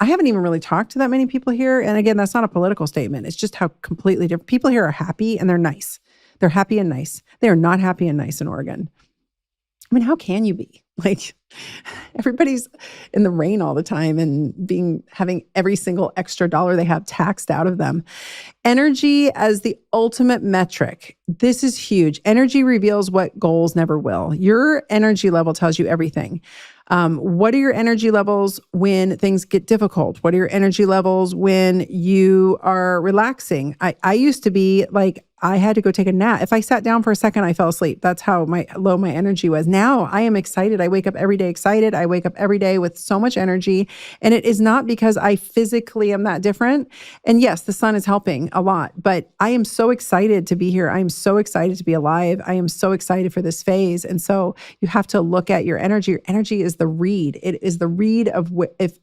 I haven't even really talked to that many people here. And again, that's not a political statement. It's just how completely different. People here are happy and they're nice. They're happy and nice. They are not happy and nice in Oregon. I mean, how can you be? Like, everybody's in the rain all the time and having every single extra dollar they have taxed out of them. Energy as the ultimate metric. This is huge. Energy reveals what goals never will. Your energy level tells you everything. What are your energy levels when things get difficult? What are your energy levels when you are relaxing? I used to be like, I had to go take a nap. If I sat down for a second, I fell asleep. That's how low my energy was. Now I am excited. I wake up every day excited. I wake up every day with so much energy. And it is not because I physically am that different. And yes, the sun is helping a lot, but I am so excited to be here. I am so excited to be alive. I am so excited for this phase. And so you have to look at your energy. Your energy is the read. It is the read of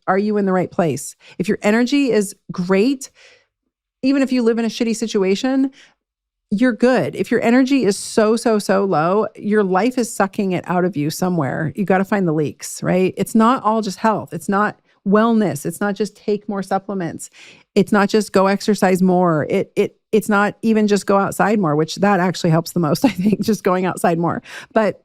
are you in the right place? If your energy is great, even if you live in a shitty situation, you're good. If your energy is so low, your life is sucking it out of you somewhere. You got to find the leaks, right? It's not all just health. It's not wellness. It's not just take more supplements. It's not just go exercise more. It's not even just go outside more, which that actually helps the most, I think, just going outside more. But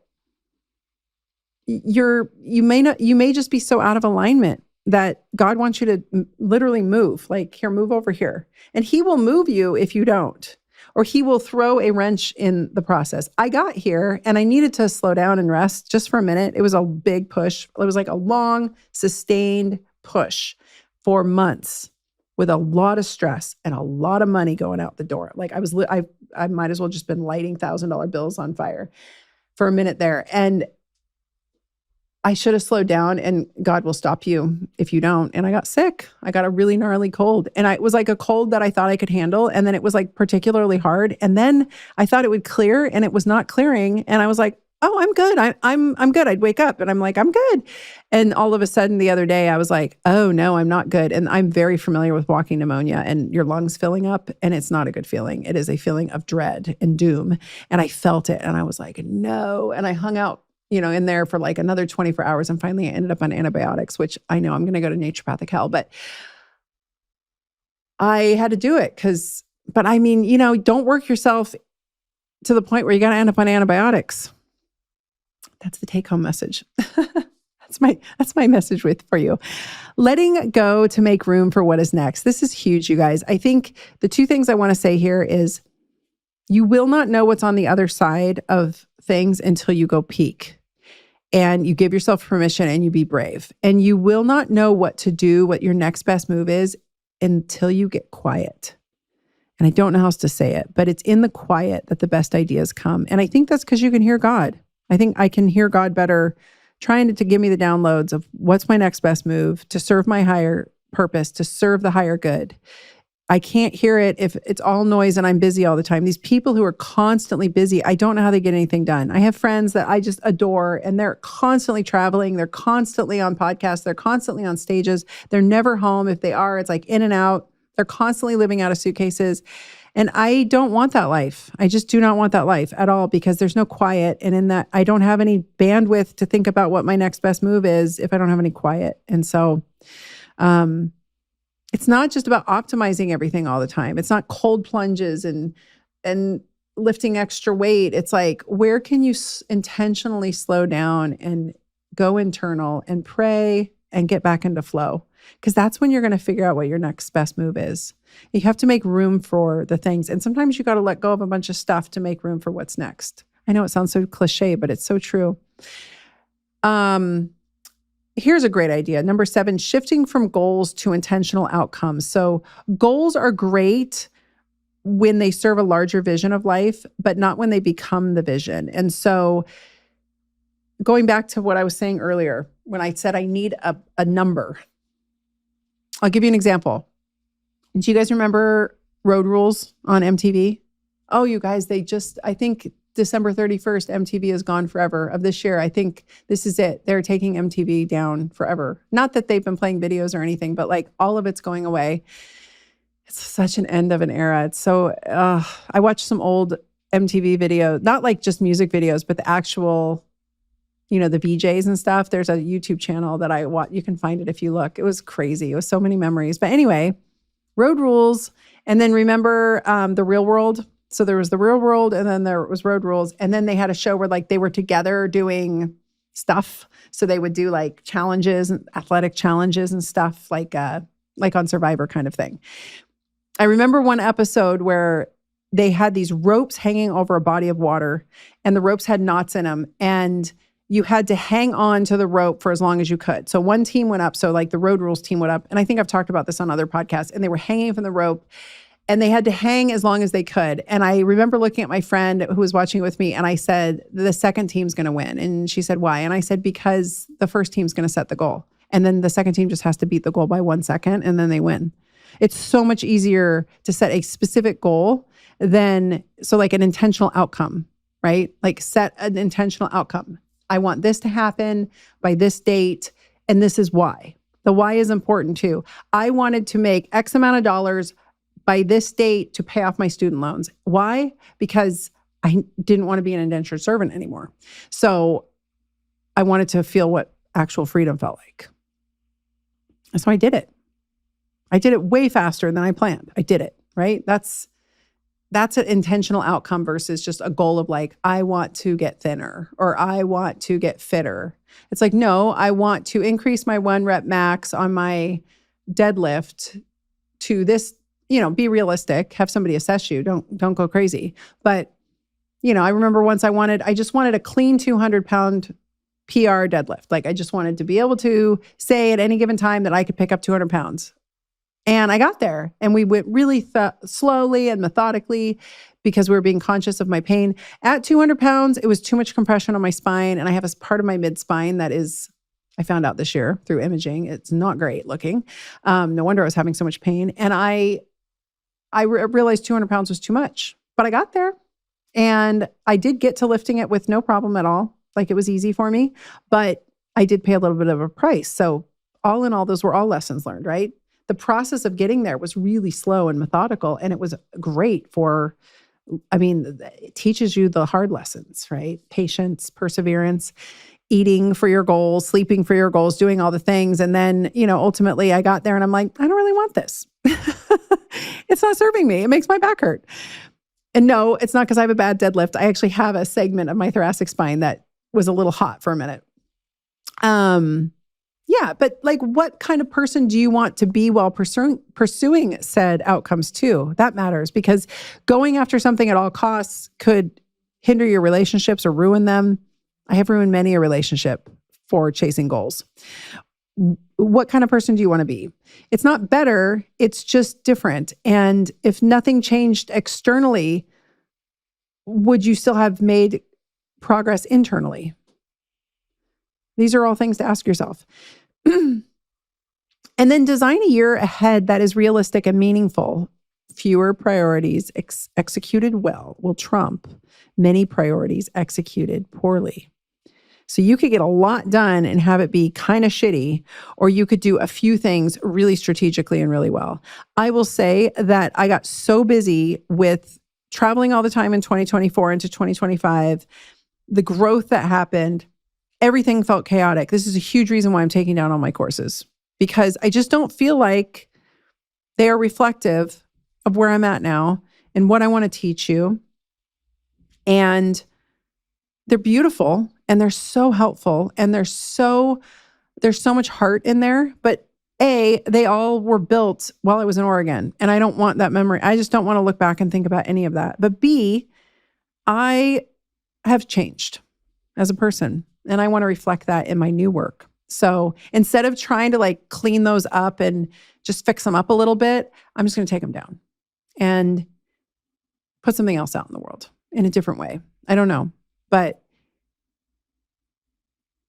you may just be so out of alignment that God wants you to literally move, like, here, move over here. And he will move you if you don't, or he will throw a wrench in the process. I got here and I needed to slow down and rest just for a minute. It was a big push. It was like a long, sustained push for months with a lot of stress and a lot of money going out the door. Like I might as well just been lighting $1,000 bills on fire for a minute there. And I should have slowed down, and God will stop you if you don't. And I got sick. I got a really gnarly cold, and it was like a cold that I thought I could handle. And then it was like particularly hard. And then I thought it would clear, and it was not clearing. And I was like, oh, I'm good. I'm good. I'd wake up and I'm like, I'm good. And all of a sudden the other day I was like, oh no, I'm not good. And I'm very familiar with walking pneumonia and your lungs filling up, and it's not a good feeling. It is a feeling of dread and doom. And I felt it, and I was like, no. And I hung out in there for like another 24 hours. And finally I ended up on antibiotics, which I know I'm going to go to naturopathic hell, but I had to do it but I mean, don't work yourself to the point where you got to end up on antibiotics. That's the take home message. That's my message for you. Letting go to make room for what is next. This is huge, you guys. I think the two things I want to say here is you will not know what's on the other side of things until you go peak. And you give yourself permission and you be brave. And you will not know what to do, what your next best move is, until you get quiet. And I don't know how else to say it, but it's in the quiet that the best ideas come. And I think that's because you can hear God. I think I can hear God better trying to give me the downloads of what's my next best move to serve my higher purpose, to serve the higher good. I can't hear it if it's all noise and I'm busy all the time. These people who are constantly busy, I don't know how they get anything done. I have friends that I just adore, and they're constantly traveling. They're constantly on podcasts. They're constantly on stages. They're never home. If they are, it's like in and out. They're constantly living out of suitcases. And I don't want that life. I just do not want that life at all, because there's no quiet. And in that, I don't have any bandwidth to think about what my next best move is if I don't have any quiet. And so, it's not just about optimizing everything all the time. It's not cold plunges and lifting extra weight. It's like, where can you intentionally slow down and go internal and pray and get back into flow? Because that's when you're going to figure out what your next best move is. You have to make room for the things. And sometimes you got to let go of a bunch of stuff to make room for what's next. I know it sounds so cliche, but it's so true. Here's a great idea. Number 7, shifting from goals to intentional outcomes. So goals are great when they serve a larger vision of life, but not when they become the vision. And so going back to what I was saying earlier, when I said I need a number, I'll give you an example. Do you guys remember Road Rules on MTV? Oh, you guys, I think December 31st, MTV is gone forever of this year. I think this is it. They're taking MTV down forever. Not that they've been playing videos or anything, but like all of it's going away. It's such an end of an era. It's so, I watched some old MTV video, not like just music videos, but the actual, the VJs and stuff. There's a YouTube channel that I watch. You can find it if you look. It was crazy. It was so many memories. But anyway, Road Rules. And then remember The Real World? So there was The Real World, and then there was Road Rules. And then they had a show where like they were together doing stuff. So they would do like challenges and athletic challenges and stuff like on Survivor kind of thing. I remember one episode where they had these ropes hanging over a body of water, and the ropes had knots in them. And you had to hang on to the rope for as long as you could. So one team went up. So like the Road Rules team went up. And I think I've talked about this on other podcasts. And they were hanging from the rope. And they had to hang as long as they could. And I remember looking at my friend who was watching with me, and I said, the second team's going to win. And she said, why? And I said, because the first team's going to set the goal. And then the second team just has to beat the goal by 1 second, and then they win. It's so much easier to set a specific goal so like an intentional outcome, right? Like set an intentional outcome. I want this to happen by this date, and this is why. The why is important too. I wanted to make X amount of dollars by this date to pay off my student loans. Why? Because I didn't want to be an indentured servant anymore. So I wanted to feel what actual freedom felt like. So I did it. I did it way faster than I planned. I did it, right? That's an intentional outcome versus just a goal of like, I want to get thinner or I want to get fitter. It's like, no, I want to increase my 1 rep max on my deadlift to this, be realistic, have somebody assess you. Don't go crazy. But, I remember once I just wanted a clean 200-pound PR deadlift. Like I just wanted to be able to say at any given time that I could pick up 200 pounds. And I got there and we went really slowly and methodically because we were being conscious of my pain. At 200 pounds, it was too much compression on my spine. And I have a part of my mid-spine that is, I found out this year through imaging, it's not great looking. No wonder I was having so much pain. And I realized 200 pounds was too much, but I got there and I did get to lifting it with no problem at all. Like it was easy for me, but I did pay a little bit of a price. So all in all, those were all lessons learned, right? The process of getting there was really slow and methodical, and it was great it teaches you the hard lessons, right? Patience, perseverance, eating for your goals, sleeping for your goals, doing all the things. And then, ultimately I got there and I'm like, I don't really want this. It's not serving me. It makes my back hurt. And no, it's not because I have a bad deadlift. I actually have a segment of my thoracic spine that was a little hot for a minute. Yeah, but like what kind of person do you want to be while pursuing said outcomes too? That matters because going after something at all costs could hinder your relationships or ruin them. I have ruined many a relationship for chasing goals. What kind of person do you want to be? It's not better, it's just different. And if nothing changed externally, would you still have made progress internally? These are all things to ask yourself. And then design a year ahead that is realistic and meaningful. Fewer priorities executed well will trump many priorities executed poorly. So you could get a lot done and have it be kind of shitty, or you could do a few things really strategically and really well. I will say that I got so busy with traveling all the time in 2024 into 2025, the growth that happened, everything felt chaotic. This is a huge reason why I'm taking down all my courses, because I just don't feel like they are reflective of where I'm at now and what I want to teach you. And they're beautiful and they're so helpful and there's so much heart in there. But A, they all were built while I was in Oregon, and I don't want that memory. I just don't want to look back and think about any of that. But B, I have changed as a person. And I want to reflect that in my new work. So instead of trying to like clean those up and just fix them up a little bit, I'm just going to take them down and put something else out in the world in a different way. I don't know, but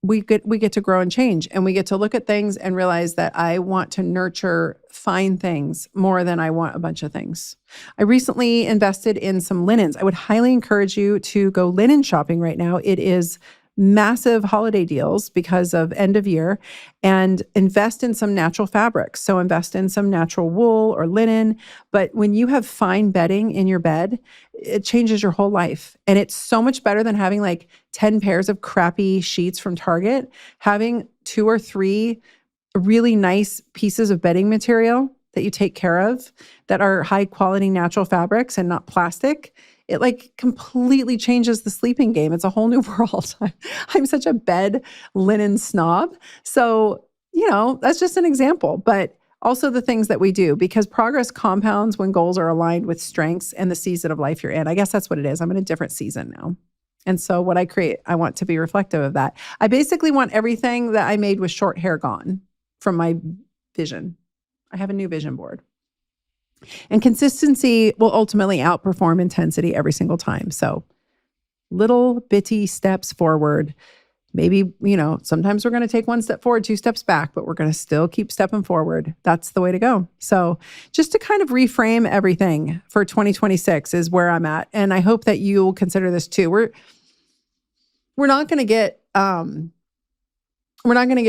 we get to grow and change, and we get to look at things and realize that I want to nurture fine things more than I want a bunch of things. I recently invested in some linens. I would highly encourage you to go linen shopping right now. It is massive holiday deals because of end of year, and invest in some natural fabrics. So invest in some natural wool or linen. But when you have fine bedding in your bed, it changes your whole life. And it's so much better than having like 10 pairs of crappy sheets from Target. Having 2 or 3 really nice pieces of bedding material that you take care of that are high quality natural fabrics and not plastic, it like completely changes the sleeping game. It's a whole new world. I'm such a bed linen snob. So, that's just an example, but also the things that we do, because progress compounds when goals are aligned with strengths and the season of life you're in. I guess that's what it is. I'm in a different season now. And so what I create, I want to be reflective of that. I basically want everything that I made with short hair gone from my vision. I have a new vision board. And consistency will ultimately outperform intensity every single time. So little bitty steps forward. Maybe, sometimes we're going to take 1 step forward, 2 steps back, but we're going to still keep stepping forward. That's the way to go. So just to kind of reframe everything for 2026 is where I'm at. And I hope that you'll consider this too. We're not going to get,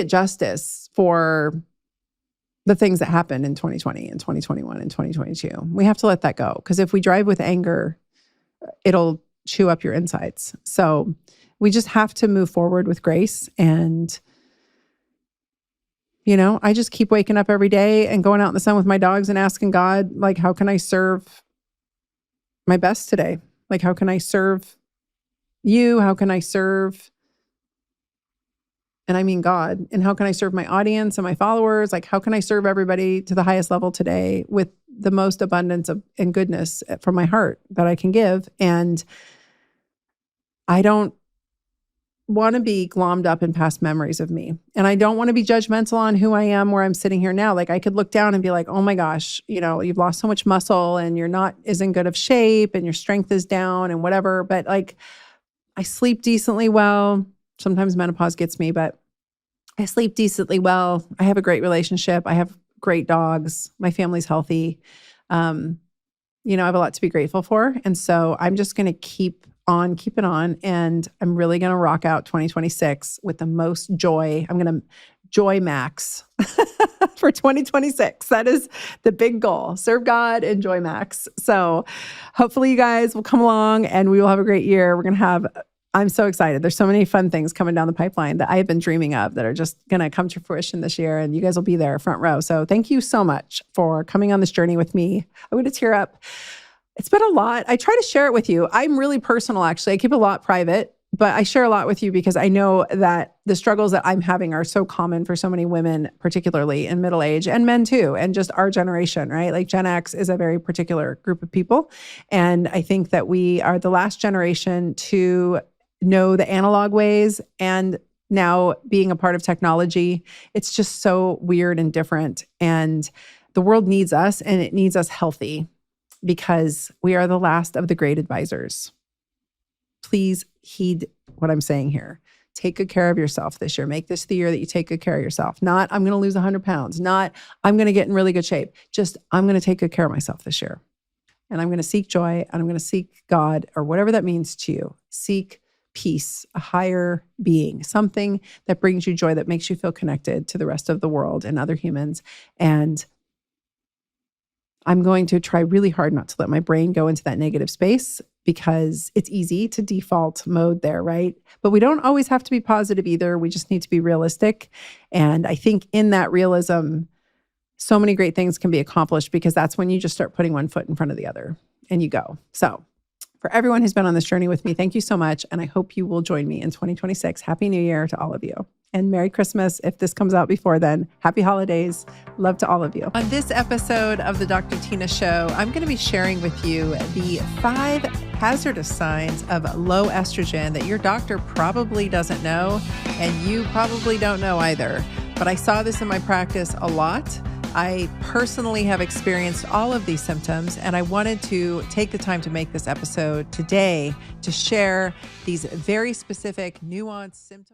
justice for the things that happened in 2020 and 2021 and 2022. We have to let that go, because if we drive with anger, it'll chew up your insides. So we just have to move forward with grace and I just keep waking up every day and going out in the sun with my dogs and asking God, like, how can I serve my best today? Like, how can I serve you? How can I serve, and I mean God, and how can I serve my audience and my followers? Like, how can I serve everybody to the highest level today with the most abundance of and goodness from my heart that I can give? And I don't want to be glommed up in past memories of me. And I don't want to be judgmental on who I am where I'm sitting here now. Like, I could look down and be like, oh my gosh, you've lost so much muscle and you're not as in good of shape and your strength is down and whatever. But like, I sleep decently well. Sometimes menopause gets me, but I sleep decently well. I have a great relationship. I have great dogs. My family's healthy. I have a lot to be grateful for. And so I'm just going to keep it on. And I'm really going to rock out 2026 with the most joy. I'm going to joy max for 2026. That is the big goal. Serve God and joy max. So hopefully you guys will come along and we will have a great year. I'm so excited. There's so many fun things coming down the pipeline that I have been dreaming of that are just going to come to fruition this year. And you guys will be there front row. So thank you so much for coming on this journey with me. I'm going to tear up. It's been a lot. I try to share it with you. I'm really personal, actually. I keep a lot private, but I share a lot with you because I know that the struggles that I'm having are so common for so many women, particularly in middle age, and men too, and just our generation, right? Like Gen X is a very particular group of people. And I think that we are the last generation to know the analog ways, and now being a part of technology, it's just so weird and different. And the world needs us, and it needs us healthy because we are the last of the great advisors. Please heed what I'm saying here. Take good care of yourself this year. Make this the year that you take good care of yourself. Not, I'm going to lose 100 pounds. Not, I'm going to get in really good shape. Just, I'm going to take good care of myself this year. And I'm going to seek joy, and I'm going to seek God, or whatever that means to you. Seek peace, a higher being, something that brings you joy, that makes you feel connected to the rest of the world and other humans. And I'm going to try really hard not to let my brain go into that negative space, because it's easy to default mode there, right? But we don't always have to be positive either. We just need to be realistic. And I think in that realism, so many great things can be accomplished, because that's when you just start putting one foot in front of the other and you go. So for everyone who's been on this journey with me, thank you so much. And I hope you will join me in 2026. Happy New Year to all of you. And Merry Christmas. If this comes out before then, happy holidays. Love to all of you. On this episode of the Dr. Tina Show, I'm going to be sharing with you the 5 hazardous signs of low estrogen that your doctor probably doesn't know, and you probably don't know either. But I saw this in my practice a lot. I personally have experienced all of these symptoms, and I wanted to take the time to make this episode today to share these very specific, nuanced symptoms.